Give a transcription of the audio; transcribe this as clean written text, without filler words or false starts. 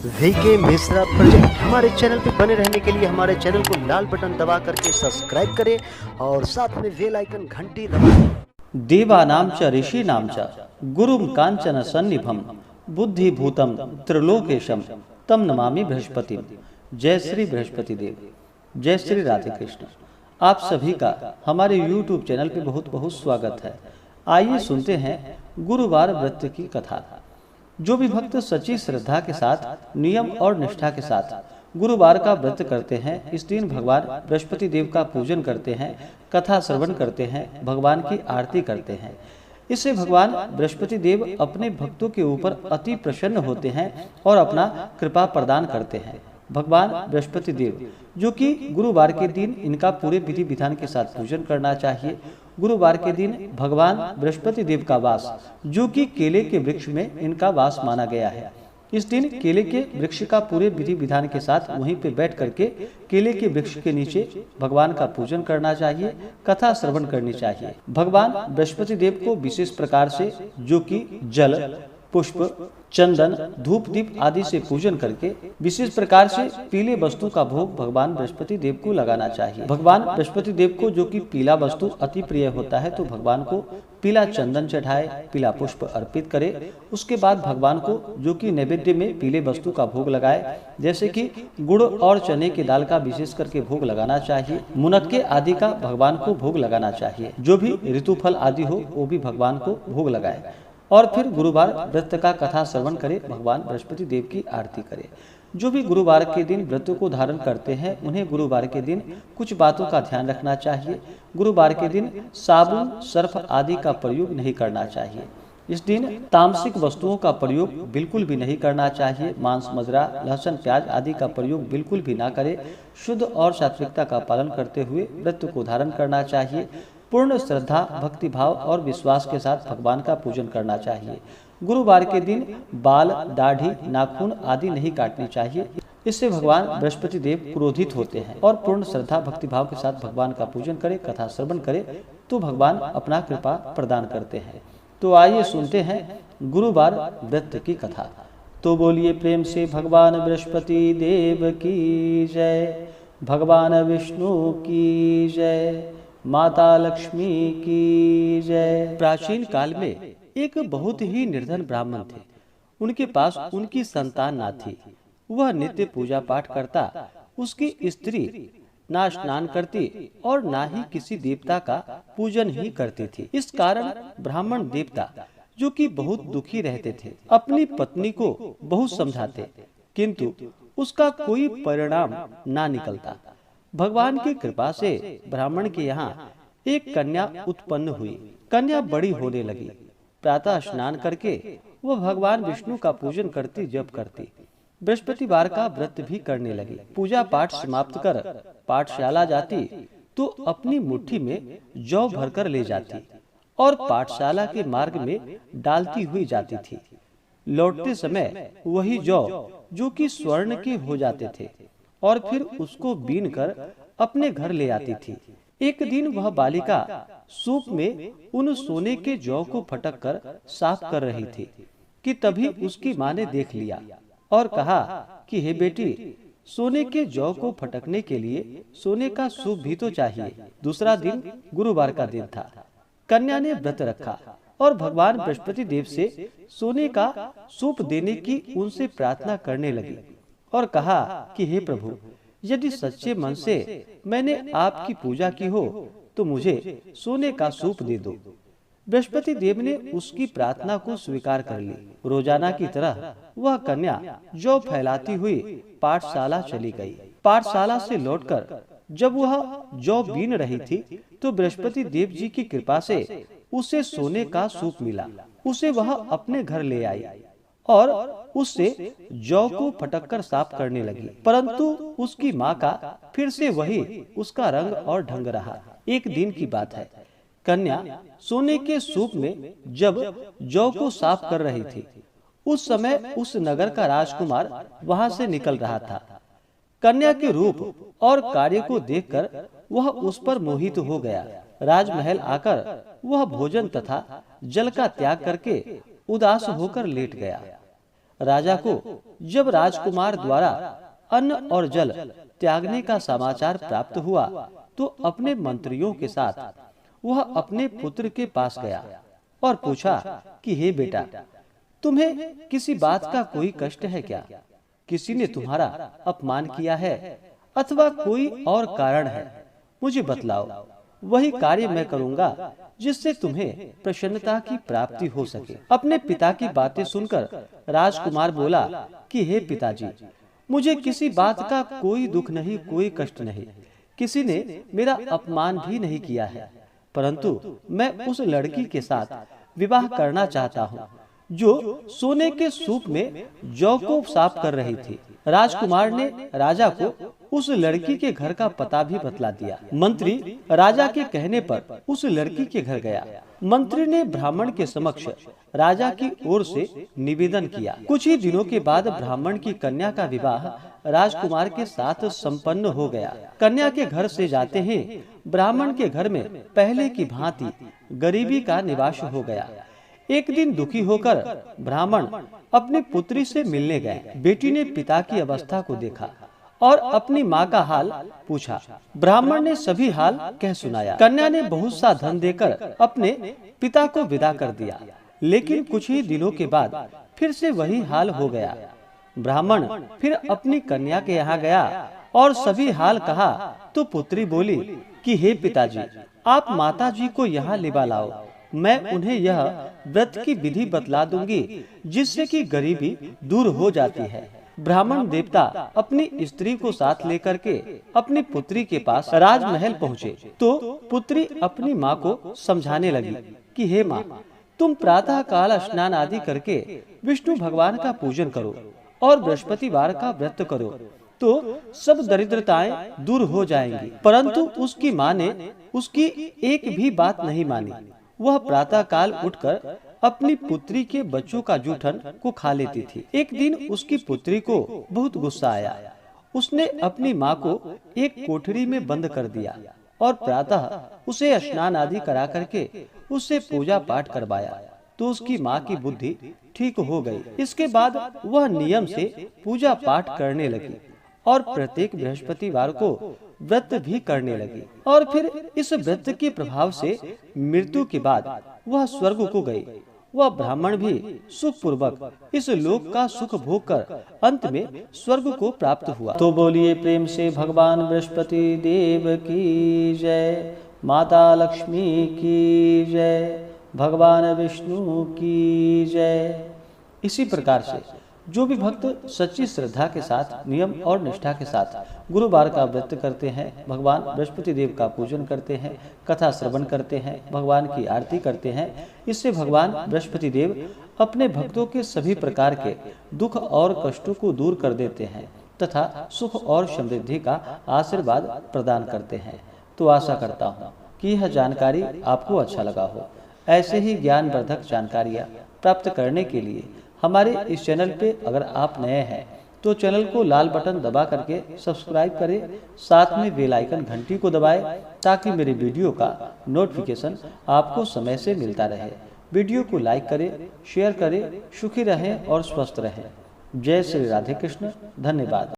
VK Mishra project. हमारे channel पे बने रहने के लिए हमारे चैनल को लाल बटन दबा करके सब्सक्राइब करें और साथ में बेल आइकन घंटी दबाएं। देवानां च ऋषीणां च गुरुं कांचन सन्निभं बुद्धिभूतं त्रिलोकेशम तम नमामि बृहस्पति। जय श्री बृहस्पति देव, जय श्री राधे कृष्ण। आप सभी का हमारे YouTube चैनल पे बहुत बहुत स्वागत है। आइए सुनते हैं गुरुवार व्रत की कथा। जो भी भक्त सच्ची श्रद्धा के साथ, नियम और निष्ठा के साथ गुरुवार का व्रत करते हैं, इस दिन भगवान बृहस्पति देव का पूजन करते हैं, कथा श्रवण करते हैं, भगवान की आरती करते हैं। इससे भगवान बृहस्पति देव अपने भक्तों के ऊपर अति प्रसन्न होते हैं और अपना कृपा प्रदान करते हैं। भगवान बृहस्पति देव जो कि गुरुवार के दिन इनका पूरे विधि विधान के साथ पूजन करना चाहिए। गुरुवार के दिन भगवान बृहस्पति देव का वास जो कि केले के वृक्ष में इनका वास माना गया है। इस दिन केले के वृक्ष का पूरे विधि विधान के साथ वहीं पे बैठ करके केले के वृक्ष के नीचे भगवान का पूजन करना चाहिए, कथा श्रवण करनी चाहिए। भगवान बृहस्पति देव को विशेष प्रकार से जो कि जल, पुष्प, चंदन, धूप, दीप आदि से पूजन करके विशेष प्रकार से पीले वस्तु का भोग भगवान बृहस्पति देव को लगाना चाहिए। भगवान बृहस्पति देव को जो कि पीला वस्तु अति प्रिय होता है, तो भगवान को पीला चंदन चढ़ाए, पीला पुष्प अर्पित करे। उसके बाद भगवान को जो कि नैवेद्य में पीले वस्तु का भोग लगाए, जैसे कि गुड़ और चने की दाल का विशेष करके भोग लगाना चाहिए। मुनक्के आदि का भगवान को भोग लगाना चाहिए। जो भी ऋतुफल आदि हो वो भी भगवान को भोग लगाए और फिर गुरुवार व्रत का कथा श्रवण करे, भगवान बृहस्पति देव की आरती करे। जो भी गुरुवार के दिन व्रत को धारण करते हैं, उन्हें गुरुवार के दिन कुछ बातों का ध्यान रखना चाहिए। गुरुवार के दिन साबुन, सर्फ आदि का प्रयोग नहीं करना चाहिए। इस दिन तामसिक वस्तुओं का प्रयोग बिल्कुल भी नहीं करना चाहिए। मांस, मदिरा, लहसुन, प्याज आदि का प्रयोग बिल्कुल भी ना करें। शुद्ध और सात्विकता का पालन करते हुए व्रत को धारण करना चाहिए। पूर्ण श्रद्धा, भक्ति भाव और विश्वास के साथ भगवान का पूजन करना चाहिए। गुरुवार के दिन बाल, दाढ़ी, नाखून आदि नहीं काटनी चाहिए। इससे भगवान बृहस्पति देव क्रोधित होते हैं। और पूर्ण श्रद्धा, भक्ति भाव के साथ भगवान का पूजन करे, कथा श्रवण करे, तो भगवान अपना कृपा प्रदान करते हैं। तो आइए सुनते हैं गुरुवार व्रत की कथा। तो बोलिए प्रेम से भगवान बृहस्पति देव की जय, भगवान विष्णु की जय, माता लक्ष्मी की जय। प्राचीन काल में एक बहुत ही निर्धन ब्राह्मण थे। उनके पास उनकी संतान ना थी। वह नित्य पूजा पाठ करता। उसकी स्त्री ना स्नान करती और ना ही किसी देवता का पूजन ही करती थी। इस कारण ब्राह्मण देवता जो कि बहुत दुखी रहते थे, अपनी पत्नी को बहुत समझाते, किंतु उसका कोई परिणाम ना निकलता। भगवान की कृपा से ब्राह्मण के यहाँ एक कन्या उत्पन्न हुई। कन्या बड़ी होने लगी। प्रातः स्नान करके वह भगवान विष्णु का पूजन करती, जप करती। बृहस्पतिवार का व्रत भी करने लगी। पूजा पाठ समाप्त कर पाठशाला जाती तो अपनी मुट्ठी में जौ भरकर ले जाती और पाठशाला के मार्ग में डालती हुई जाती थी। लौटते समय वही जौ जो कि स्वर्ण के हो जाते थे और फिर उसको बीन कर अपने घर ले आती थी। एक दिन वह बालिका सूप में उन सोने के जौ को फटक कर साफ कर रही थी कि तभी उसकी माँ ने देख लिया और कहा कि हे बेटी, सोने के जौ को फटकने के लिए सोने का सूप भी तो चाहिए। दूसरा दिन गुरुवार का दिन था। कन्या ने व्रत रखा और भगवान बृहस्पति देव से सोने का सूप देने की उनसे प्रार्थना करने लगी और कहा कि हे प्रभु, यदि सच्चे मन से मैंने आपकी पूजा की हो तो मुझे सोने का सूप दे दो। बृहस्पति देव ने उसकी प्रार्थना को स्वीकार कर ली। रोजाना की तरह वह कन्या जौ फैलाती हुई पाठशाला चली गई। पाठशाला से लौटकर जब वह जौ बीन रही थी तो बृहस्पति देव जी की कृपा से उसे सोने का सूप मिला। उसे वह अपने घर ले आई और उससे जौ को फटककर साफ करने लगी, परंतु उसकी माँ का फिर से वही उसका रंग और ढंग रहा। एक दिन की बात है। कन्या सोने के सूप में जब जौ को साफ कर रही थी, उस समय उस नगर का राजकुमार वहां से निकल रहा था। कन्या के रूप और कार्य को देखकर वह उस पर मोहित हो गया। राजमहल आकर वह भोजन तथा जल का त्याग करके उदास होकर लेट गया। राजा को जब राजकुमार द्वारा अन्न और जल त्यागने का समाचार प्राप्त हुआ तो अपने मंत्रियों के साथ वह अपने पुत्र के पास गया और पूछा कि हे बेटा, तुम्हें किसी बात का कोई कष्ट है क्या? किसी ने तुम्हारा अपमान किया है अथवा कोई और कारण है? मुझे बतलाओ, वही कार्य मैं करूंगा जिससे तुम्हें प्रसन्नता की प्राप्ति हो सके। अपने पिता की बातें सुनकर राजकुमार बोला कि हे पिताजी, मुझे किसी बात का कोई दुख नहीं, कोई कष्ट नहीं। किसी ने मेरा अपमान भी नहीं किया है, परंतु मैं उस लड़की के साथ विवाह करना चाहता हूँ जो सोने के सूप में जौ को साफ कर रही थी। राजकुमार ने राजा को उस लड़की के घर का पता भी बतला दिया। मंत्री राजा के कहने पर उस लड़की के घर गया। मंत्री ने ब्राह्मण के समक्ष राजा की ओर से निवेदन किया। कुछ ही दिनों के बाद ब्राह्मण की कन्या का विवाह राजकुमार के साथ संपन्न हो गया। कन्या के घर से जाते ही ब्राह्मण के घर में पहले की भांति गरीबी का निवास हो गया। एक दिन दुखी होकर ब्राह्मण अपनी पुत्री से मिलने गए। बेटी ने पिता की अवस्था को देखा और अपनी माँ का हाल पूछा। ब्राह्मण ने सभी हाल कह सुनाया। कन्या ने बहुत सा धन देकर अपने पिता को विदा कर दिया, लेकिन कुछ ही दिनों के बाद फिर से वही हाल हो गया। ब्राह्मण फिर अपनी कन्या के यहाँ गया और सभी हाल कहा तो पुत्री बोली कि हे पिताजी, आप माता जी को यहाँ लिवा लाओ, मैं उन्हें यह व्रत की विधि बतला दूंगी जिससे कि गरीबी दूर हो जाती है। ब्राह्मण देवता अपनी स्त्री को साथ लेकर के अपनी पुत्री के पास राजमहल पहुँचे तो पुत्री अपनी माँ को समझाने लगी कि हे माँ, तुम प्रातः काल स्नान आदि करके विष्णु भगवान का पूजन करो और बृहस्पतिवार का व्रत करो तो सब दरिद्रताएं दूर हो जाएंगी। परंतु उसकी माँ ने उसकी एक भी बात नहीं मानी। वह प्रातः काल उठकर अपनी पुत्री के बच्चों का जूठन को खा लेती थी। एक दिन उसकी पुत्री को बहुत गुस्सा आया। उसने अपनी माँ को एक कोठरी में बंद कर दिया और प्रातः उसे स्नान आदि करा करके उससे पूजा पाठ करवाया तो उसकी माँ की बुद्धि ठीक हो गई। इसके बाद वह नियम से पूजा पाठ करने लगी और प्रत्येक बृहस्पतिवार को व्रत भी करने लगी। और फिर इस व्रत के प्रभाव से मृत्यु के बाद वह स्वर्ग को गई। वह ब्राह्मण भी सुख पूर्वक इस लोक का सुख भोग कर अंत में स्वर्ग को प्राप्त हुआ। तो बोलिए प्रेम से भगवान बृहस्पति देव की जय, माता लक्ष्मी की जय, भगवान विष्णु की जय। इसी प्रकार से जो भी भक्त सच्ची श्रद्धा के साथ, नियम और निष्ठा के साथ गुरुवार का व्रत करते हैं, भगवान बृहस्पति देव का पूजन करते हैं, कथा श्रवण करते हैं, भगवान की आरती करते हैं, इससे भगवान बृहस्पति देव अपने भक्तों के सभी प्रकार के दुख और कष्टों को दूर कर देते हैं तथा सुख और समृद्धि का आशीर्वाद प्रदान करते हैं। तो आशा करता हूँ कि यह जानकारी आपको अच्छा लगा हो। ऐसे ही ज्ञानवर्धक जानकारियाँ प्राप्त करने के लिए हमारे इस चैनल पे अगर आप नए हैं तो चैनल को लाल बटन दबा करके सब्सक्राइब करें, साथ में बेल आइकन घंटी को दबाएं ताकि मेरी वीडियो का नोटिफिकेशन आपको समय से मिलता रहे। वीडियो को लाइक करें, शेयर करें। सुखी रहें और स्वस्थ रहें। जय श्री राधे कृष्ण। धन्यवाद।